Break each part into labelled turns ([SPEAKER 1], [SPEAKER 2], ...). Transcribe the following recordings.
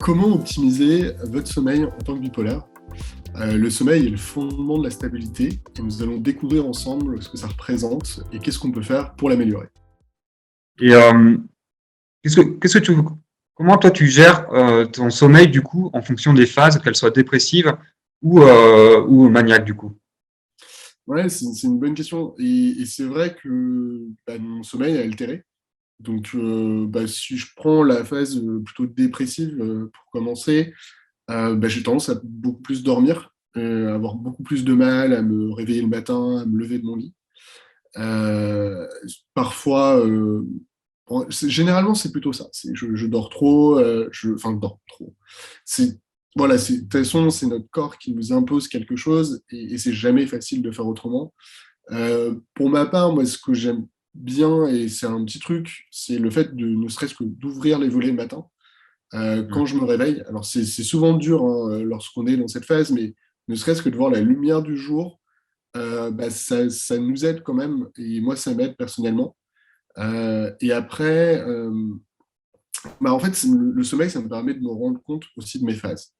[SPEAKER 1] Comment optimiser votre sommeil en tant que bipolaire? Le sommeil est le fondement de la stabilité et nous allons découvrir ensemble ce que ça représente et qu'est-ce qu'on peut faire pour l'améliorer.
[SPEAKER 2] Et qu'est-ce que comment toi tu gères ton sommeil du coup en fonction des phases, qu'elles soient dépressives ou maniaques du coup?
[SPEAKER 1] Ouais, c'est une bonne question et c'est vrai que, mon sommeil est altéré. Donc, si je prends la phase, plutôt dépressive, pour commencer, j'ai tendance à beaucoup plus dormir, avoir beaucoup plus de mal à me réveiller le matin, à me lever de mon lit. Parfois, généralement, c'est plutôt ça. Je dors trop, enfin, je dors trop. C'est, voilà, de toute façon, c'est notre corps qui nous impose quelque chose et c'est jamais facile de faire autrement. Pour ma part, moi, ce que j'aime bien, et c'est un petit truc, c'est le fait de ne serait-ce que d'ouvrir les volets le matin.
[SPEAKER 2] Mmh.
[SPEAKER 1] Quand je me réveille, alors c'est souvent dur, hein, lorsqu'on est dans cette phase, mais ne serait-ce que de voir la lumière du jour, ça nous aide quand même et moi, ça m'aide personnellement. Et après, en fait, c'est le sommeil, ça me permet de me rendre compte aussi de mes phases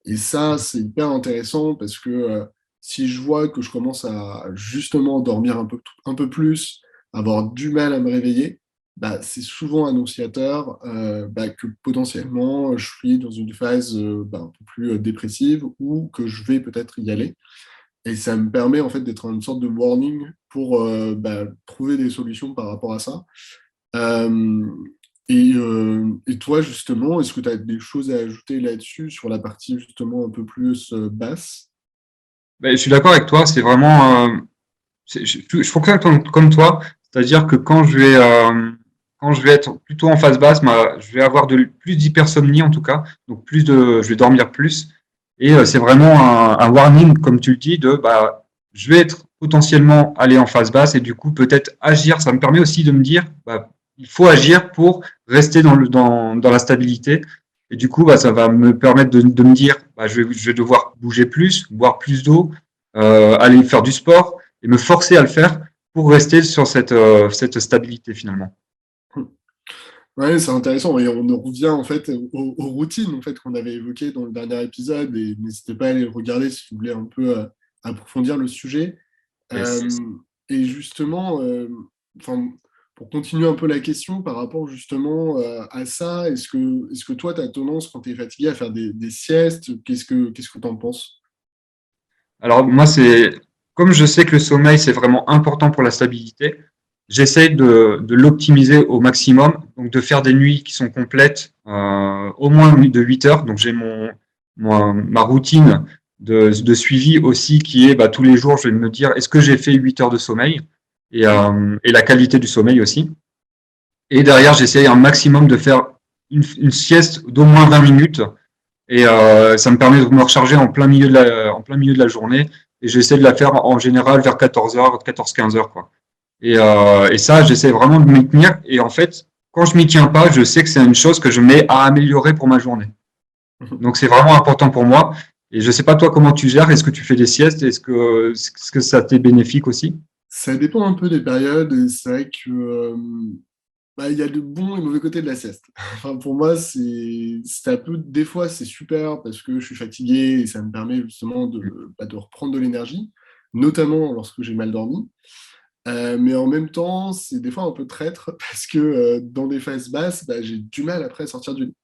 [SPEAKER 1] et ça, c'est hyper intéressant parce que, si je vois que je commence à justement dormir un peu plus, avoir du mal à me réveiller, c'est souvent annonciateur, que potentiellement je suis dans une phase, un peu plus, dépressive ou que je vais peut-être y aller. Et ça me permet en fait d'être une sorte de warning pour, trouver des solutions par rapport à ça. Hem et toi justement, est-ce que tu as des choses à ajouter là-dessus, sur la partie justement un peu plus, basse?
[SPEAKER 2] Je suis d'accord avec toi, c'est vraiment, je fonctionne comme toi, c'est-à-dire que quand je vais être plutôt en phase basse, je vais avoir plus d'hypersomnie en tout cas, donc je vais dormir plus et c'est vraiment un warning comme tu le dis je vais être potentiellement aller en phase basse et du coup peut-être agir. Ça me permet aussi de me dire il faut agir pour rester dans la stabilité et du coup ça va me permettre de me dire je vais devoir bouger plus, boire plus d'eau, aller faire du sport et me forcer à le faire pour rester sur cette stabilité finalement.
[SPEAKER 1] Ouais, c'est intéressant et on en revient en fait aux routines en fait qu'on avait évoquées dans le dernier épisode et n'hésitez pas à aller le regarder si vous voulez un peu, approfondir le sujet.
[SPEAKER 2] Yes.
[SPEAKER 1] Et justement, enfin, pour continuer un peu la question par rapport justement, à ça, est-ce que toi tu as tendance quand tu es fatigué à faire des siestes? Qu'est-ce que tu en penses?
[SPEAKER 2] Alors moi, comme je sais que le sommeil, c'est vraiment important pour la stabilité, j'essaye de l'optimiser au maximum, donc de faire des nuits qui sont complètes, au moins de 8 heures. Donc j'ai ma routine de suivi aussi qui est tous les jours, je vais me dire est-ce que j'ai fait 8 heures de sommeil et la qualité du sommeil aussi. Et derrière, j'essaye un maximum de faire une sieste d'au moins 20 minutes et ça me permet de me recharger en plein milieu de la journée. Et j'essaie de la faire en général vers 14h, 14-15h, quoi. Et ça, j'essaie vraiment de m'y tenir. Et en fait, quand je m'y tiens pas, je sais que c'est une chose que je mets à améliorer pour ma journée. Donc c'est vraiment important pour moi. Et je sais pas toi comment tu gères. Est-ce que tu fais des siestes? Est-ce que ça t'est bénéfique aussi?
[SPEAKER 1] Ça dépend un peu des périodes et c'est vrai que, il y a de bons et mauvais côtés de la sieste. Enfin, pour moi, c'est un peu des fois, c'est super parce que je suis fatigué et ça me permet justement de reprendre de l'énergie, notamment lorsque j'ai mal dormi. Mais en même temps, c'est des fois un peu traître parce que, dans des phases basses, j'ai du mal après à sortir du lit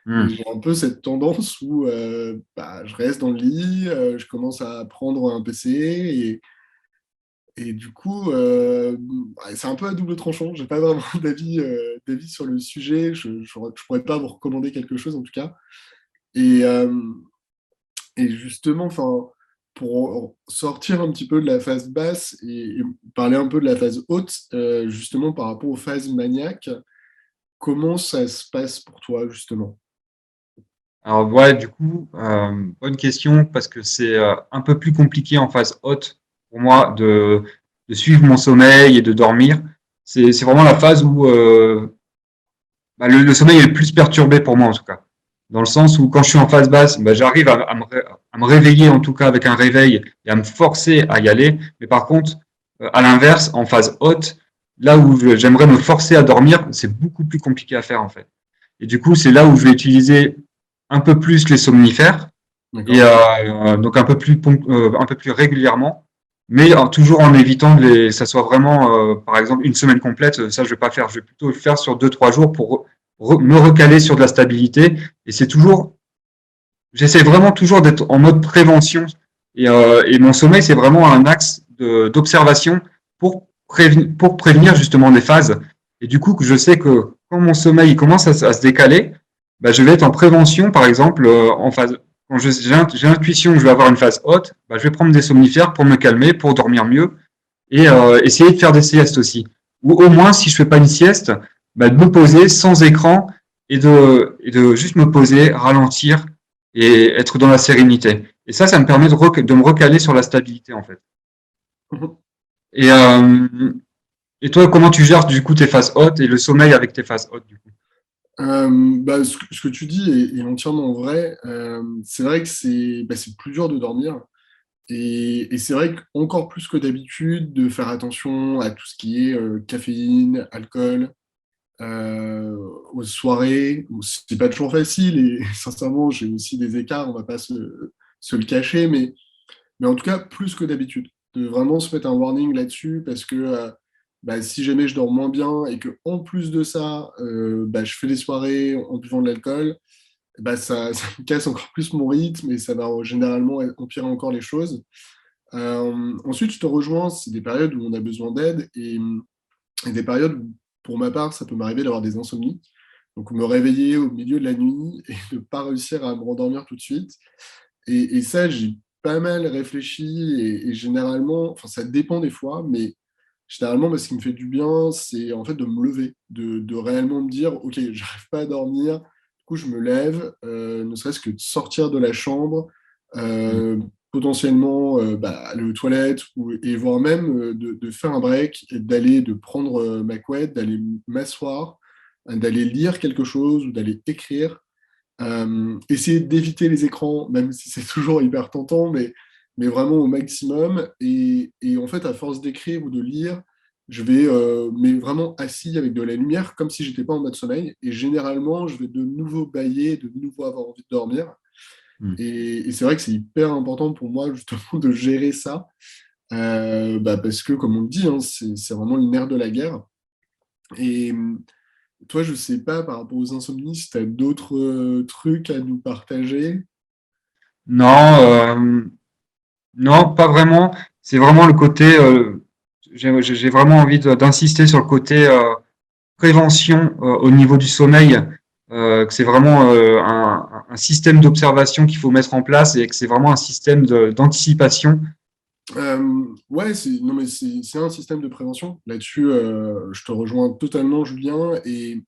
[SPEAKER 1] et
[SPEAKER 2] Hmm.
[SPEAKER 1] j'ai un peu cette tendance où, je reste dans le lit, je commence à prendre un PC et du coup, c'est un peu à double tranchant. J'ai pas vraiment d'avis sur le sujet. Je pourrais pas vous recommander quelque chose en tout cas. Et, et justement, enfin, pour sortir un petit peu de la phase basse et parler un peu de la phase haute, justement par rapport aux phases maniaques, comment ça se passe pour toi justement?
[SPEAKER 2] Alors ouais, du coup, bonne question parce que c'est un peu plus compliqué en phase haute pour moi de suivre mon sommeil et de dormir. C'est vraiment la phase où le sommeil est le plus perturbé pour moi en tout cas. Dans le sens où quand je suis en phase basse, j'arrive à me réveiller en tout cas avec un réveil et à me forcer à y aller. Mais par contre, à l'inverse, en phase haute, là où j'aimerais me forcer à dormir, c'est beaucoup plus compliqué à faire en fait. Et du coup, c'est là où je vais utiliser un peu plus les somnifères et donc un peu plus régulièrement, mais toujours en évitant que ça soit vraiment, par exemple, une semaine complète. Ça, je vais pas faire. Je vais plutôt le faire sur 2-3 jours pour me recaler sur de la stabilité. Et j'essaie vraiment toujours d'être en mode prévention. Et mon sommeil, c'est vraiment un axe d'observation pour prévenir justement des phases. Et du coup, je sais que quand mon sommeil commence à se décaler, bah, je vais être en prévention, par exemple, en phase. Quand j'ai l'intuition que je vais avoir une phase haute, bah, je vais prendre des somnifères pour me calmer, pour dormir mieux et essayer de faire des siestes aussi. Ou au moins, si je fais pas une sieste, bah, de me poser sans écran et de juste me poser, ralentir et être dans la sérénité. Et ça me permet de me recaler sur la stabilité en fait. Et, euh, et toi, comment tu gères du coup tes phases hautes et le sommeil avec tes phases hautes du coup?
[SPEAKER 1] Ce que tu dis est entièrement vrai. C'est vrai que c'est plus dur de dormir. Et c'est vrai qu'encore plus que d'habitude, de faire attention à tout ce qui est caféine, alcool, aux soirées, où c'est pas toujours facile. Et sincèrement, j'ai aussi des écarts, on va pas se le cacher. Mais en tout cas, plus que d'habitude. De vraiment se mettre un warning là-dessus parce que si jamais je dors moins bien et que en plus de ça, je fais des soirées en buvant de l'alcool, ça me casse encore plus mon rythme et ça va généralement empirer encore les choses. Ensuite, je te rejoins, c'est des périodes où on a besoin d'aide et des périodes où, pour ma part, ça peut m'arriver d'avoir des insomnies. Donc, me réveiller au milieu de la nuit et ne pas réussir à me rendormir tout de suite. Et ça, j'ai pas mal réfléchi et généralement, enfin, ça dépend des fois, mais généralement, ce qui me fait du bien, c'est en fait de me lever, de réellement me dire, OK, j'arrive pas à dormir, du coup, je me lève, ne serait-ce que de sortir de la chambre, euh, potentiellement aller aux toilettes, et voire même de faire un break, et de prendre ma couette, d'aller m'asseoir, d'aller lire quelque chose ou d'aller écrire. Essayer d'éviter les écrans, même si c'est toujours hyper tentant, mais vraiment au maximum. Et en fait, à force d'écrire ou de lire, je vais mais vraiment assis avec de la lumière, comme si j'étais pas en mode sommeil. Et généralement, je vais de nouveau bâiller, de nouveau avoir envie de dormir.
[SPEAKER 2] Mm.
[SPEAKER 1] Et c'est vrai que c'est hyper important pour moi, justement, de gérer ça. Parce que, comme on le dit, hein, c'est vraiment le nerf de la guerre. Et toi, je sais pas, par rapport aux insomnies, si tu as d'autres trucs à nous partager.
[SPEAKER 2] Non, non, pas vraiment. C'est vraiment le côté. J'ai vraiment envie d'insister sur le côté prévention au niveau du sommeil, que c'est vraiment un système d'observation qu'il faut mettre en place et que c'est vraiment un système d'anticipation.
[SPEAKER 1] Ouais, non, mais c'est un système de prévention. Là-dessus, je te rejoins totalement, Julien. Et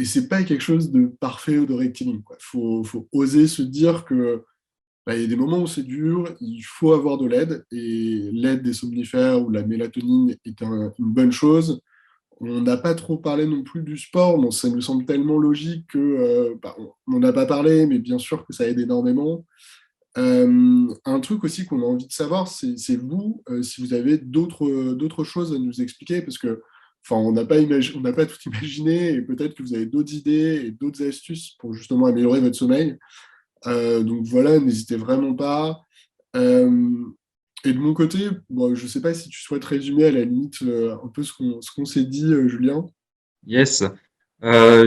[SPEAKER 1] c'est pas quelque chose de parfait ou de rectiligne, quoi. Faut oser se dire que il y a des moments où c'est dur, il faut avoir de l'aide. Et l'aide des somnifères ou la mélatonine est une bonne chose. On n'a pas trop parlé non plus du sport. Bon, ça me semble tellement logique que on n'en a pas parlé, mais bien sûr que ça aide énormément. Un truc aussi qu'on a envie de savoir, c'est vous, si vous avez d'autres choses à nous expliquer, parce que enfin, on n'a pas tout imaginé, et peut-être que vous avez d'autres idées et d'autres astuces pour justement améliorer votre sommeil. Donc voilà, n'hésitez vraiment pas. Euh, et de mon côté, bon, je ne sais pas si tu souhaites résumer à la limite un peu ce qu'on s'est dit, Julien.
[SPEAKER 2] Yes.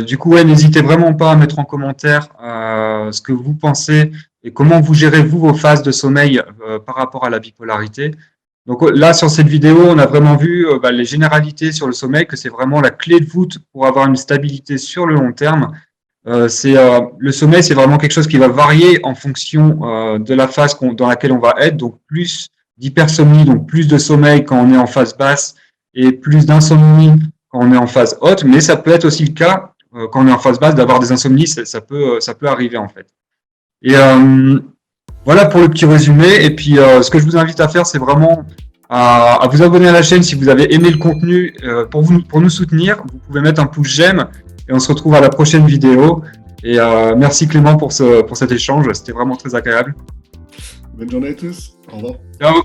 [SPEAKER 2] Du coup, ouais, n'hésitez vraiment pas à mettre en commentaire ce que vous pensez et comment vous gérez vous vos phases de sommeil par rapport à la bipolarité. Donc là, sur cette vidéo, on a vraiment vu les généralités sur le sommeil, que c'est vraiment la clé de voûte pour avoir une stabilité sur le long terme. Le sommeil, c'est vraiment quelque chose qui va varier en fonction de la phase dans laquelle on va être. Donc plus d'hypersomnie, donc plus de sommeil quand on est en phase basse et plus d'insomnie quand on est en phase haute. Mais ça peut être aussi le cas quand on est en phase basse d'avoir des insomnies. Ça peut arriver en fait. Et voilà pour le petit résumé. Et puis ce que je vous invite à faire, c'est vraiment à vous abonner à la chaîne si vous avez aimé le contenu pour nous soutenir. Vous pouvez mettre un pouce j'aime et on se retrouve à la prochaine vidéo. Et merci Clément pour cet échange, c'était vraiment très agréable.
[SPEAKER 1] Bonne journée à tous. Au revoir.
[SPEAKER 2] Ciao.